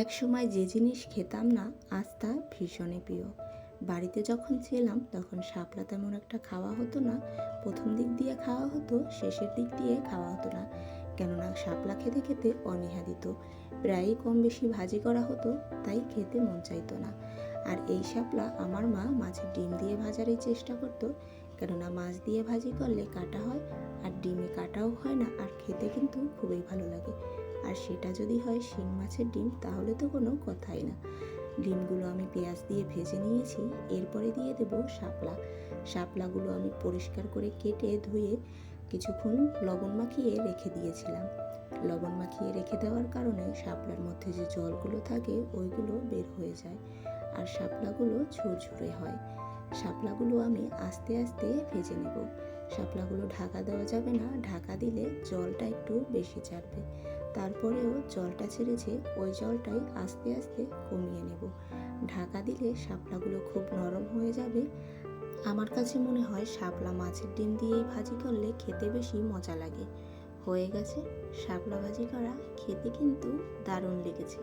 এক সময় যে জিনিস খেতাম না আজ তা ভীষণই প্রিয়। বাড়িতে যখন ছিলাম তখন শাপলা তেমন একটা খাওয়া হতো না। প্রথম দিক দিয়ে খাওয়া হতো, শেষের দিক দিয়ে খাওয়া হতো না, কেননা শাপলা খেতে খেতে অনীহা দিত। প্রায়ই কম বেশি ভাজি করা হতো, তাই খেতে মন চাইতো না। আর এই শাপলা আমার মা মাছের ডিম দিয়ে ভাজারই চেষ্টা করতো, কেননা মাছ দিয়ে ভাজি করলে কাটা হয়, আর ডিমে কাটাও হয় না, আর খেতে কিন্তু খুবই ভালো লাগে। আর সেটা যদি হয় শিং মাছের ডিম, তাহলে তো কোনো কথাই না। ডিমগুলো আমি পেঁয়াজ দিয়ে ভেজে নিয়েছি, এরপরে দিয়ে দেব শাপলা। শাপলাগুলো আমি পরিষ্কার করে কেটে ধুয়ে কিছুক্ষণ লবণ মাখিয়ে রেখে দিয়েছিলাম। লবণ মাখিয়ে রেখে দেওয়ার কারণে শাপলার মধ্যে যে জলগুলো থাকে ওইগুলো বের হয়ে যায়, আর শাপলাগুলো ঝুরঝুরে হয়। শাপলাগুলো আমি আস্তে আস্তে ভেজে নেব। শাপলাগুলো ঢাকা দেওয়া যাবে না, ঢাকা দিলে জলটা একটু বেশি ছাড়বে। তারপরেও জলটা ছেড়েছে, ওই জলটাই আস্তে আস্তে কমিয়ে নেব। ঢাকা দিলে শাপলাগুলো খুব নরম হয়ে যাবে। আমার কাছে মনে হয় শাপলা মাছের ডিম দিয়েই ভাজি করলে খেতে বেশি মজা লাগে। হয়ে গেছে শাপলা ভাজি করা, খেতে কিন্তু দারুণ লেগেছে।